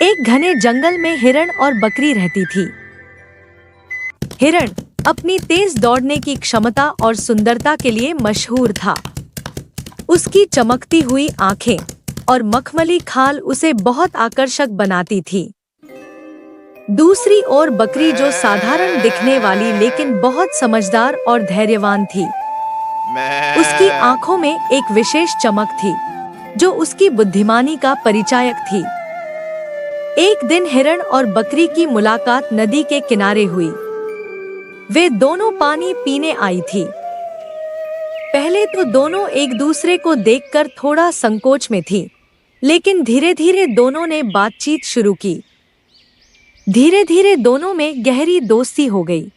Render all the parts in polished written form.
एक घने जंगल में हिरण और बकरी रहती थी। हिरण अपनी तेज दौड़ने की क्षमता और सुंदरता के लिए मशहूर था। उसकी चमकती हुई आंखें और मखमली खाल उसे बहुत आकर्षक बनाती थी। दूसरी ओर बकरी, जो साधारण दिखने वाली लेकिन बहुत समझदार और धैर्यवान थी, उसकी आंखों में एक विशेष चमक थी जो उसकी बुद्धिमानी का परिचायक थी। एक दिन हिरण और बकरी की मुलाकात नदी के किनारे हुई। वे दोनों पानी पीने आई थी। पहले तो दोनों एक दूसरे को देखकर थोड़ा संकोच में थी, लेकिन धीरे धीरे दोनों ने बातचीत शुरू की। धीरे धीरे दोनों में गहरी दोस्ती हो गई।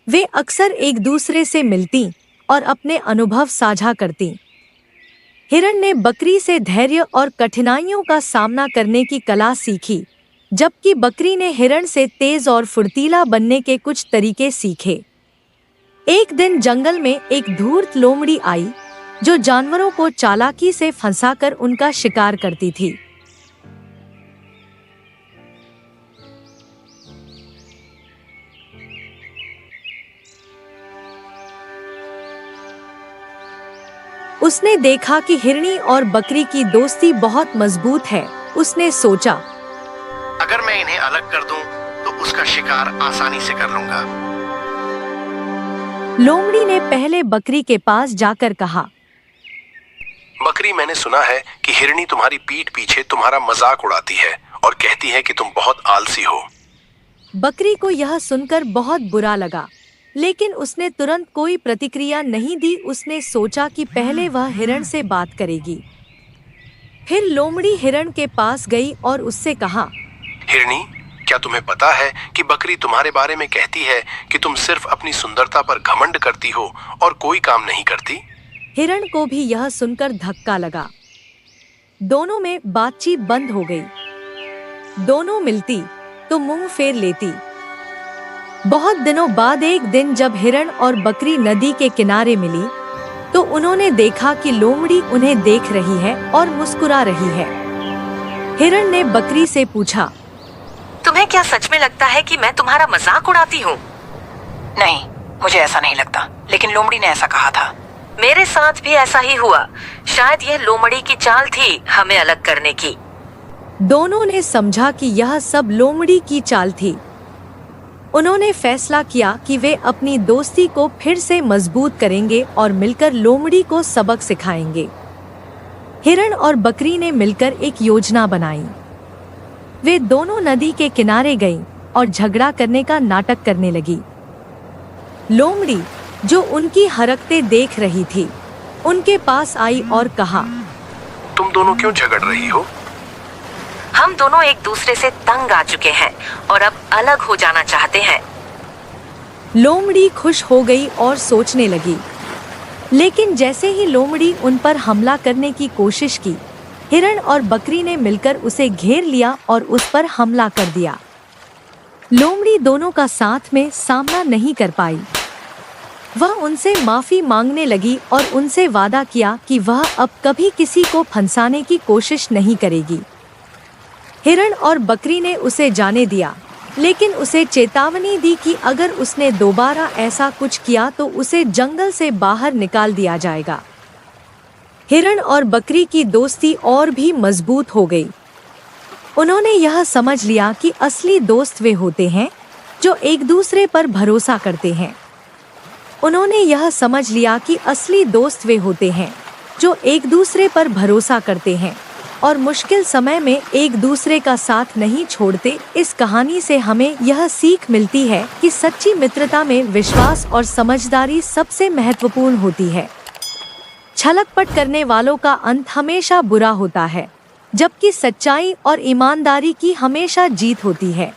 वे अक्सर एक दूसरे से मिलती और अपने अनुभव साझा करती। हिरण ने बकरी से धैर्य और कठिनाइयों का सामना करने की कला सीखी, जबकि बकरी ने हिरण से तेज और फुर्तीला बनने के कुछ तरीके सीखे। एक दिन जंगल में एक धूर्त लोमड़ी आई, जो जानवरों को चालाकी से फंसाकर उनका शिकार करती थी। उसने देखा कि हिरनी और बकरी की दोस्ती बहुत मजबूत है। उसने सोचा, अगर मैं इन्हें अलग कर दूं, तो उसका शिकार आसानी से कर लूंगा। लोमड़ी ने पहले बकरी के पास जाकर कहा, बकरी, मैंने सुना है कि हिरनी तुम्हारी पीठ पीछे तुम्हारा मजाक उड़ाती है और कहती है कि तुम बहुत आलसी हो। बकरी को यह सुनकर बहुत बुरा लगा, लेकिन उसने तुरंत कोई प्रतिक्रिया नहीं दी। उसने सोचा कि पहले वह हिरण से बात करेगी। फिर लोमड़ी हिरण के पास गई और उससे कहा, हिरनी, क्या तुम्हें पता है कि बकरी तुम्हारे बारे में कहती है कि तुम सिर्फ अपनी सुंदरता पर घमंड करती हो और कोई काम नहीं करती? हिरण को भी यह सुनकर धक्का लगा। दोनों में बातचीत बंद हो गई। दोनों मिलती तो मुंह फेर लेती। बहुत दिनों बाद एक दिन जब हिरण और बकरी नदी के किनारे मिली, तो उन्होंने देखा कि लोमड़ी उन्हें देख रही है और मुस्कुरा रही है। हिरण ने बकरी से पूछा, तुम्हें क्या सच में लगता है कि मैं तुम्हारा मजाक उड़ाती हूँ? नहीं, मुझे ऐसा नहीं लगता, लेकिन लोमड़ी ने ऐसा कहा था। मेरे साथ भी ऐसा ही हुआ। शायद यह लोमड़ी की चाल थी हमें अलग करने की। दोनों ने समझा कि यह सब लोमड़ी की चाल थी। उन्होंने फैसला किया कि वे अपनी दोस्ती को फिर से मजबूत करेंगे और मिलकर लोमड़ी को सबक सिखाएंगे। हिरण और बकरी ने मिलकर एक योजना बनाई। वे दोनों नदी के किनारे गईं और झगड़ा करने का नाटक करने लगी। लोमड़ी, जो उनकी हरकतें देख रही थी, उनके पास आई और कहा, तुम दोनों क्यों झगड़ रही हो? हम दोनों एक दूसरे से तंग आ चुके हैं और अब अलग हो जाना चाहते हैं। लोमड़ी खुश हो गई और सोचने लगी, लेकिन जैसे ही लोमड़ी उन पर हमला करने की कोशिश की, हिरण और बकरी ने मिलकर उसे घेर लिया और उस पर हमला कर दिया। लोमड़ी दोनों का साथ में सामना नहीं कर पाई। वह उनसे माफी मांगने लगी और उनसे वादा किया कि वह अब कभी किसी को फंसाने की कोशिश नहीं करेगी। हिरण और बकरी ने उसे जाने दिया, लेकिन उसे चेतावनी दी कि अगर उसने दोबारा ऐसा कुछ किया तो उसे जंगल से बाहर निकाल दिया जाएगा। हिरण और बकरी की दोस्ती और भी मजबूत हो गई। उन्होंने यह समझ लिया कि असली दोस्त वे होते हैं जो एक दूसरे पर भरोसा करते हैं। उन्होंने यह समझ लिया कि असली दोस्त वे होते हैं जो एक दूसरे पर भरोसा करते हैं और मुश्किल समय में एक दूसरे का साथ नहीं छोड़ते। इस कहानी से हमें यह सीख मिलती है कि सच्ची मित्रता में विश्वास और समझदारी सबसे महत्वपूर्ण होती है। छलकपट करने वालों का अंत हमेशा बुरा होता है, जबकि सच्चाई और ईमानदारी की हमेशा जीत होती है।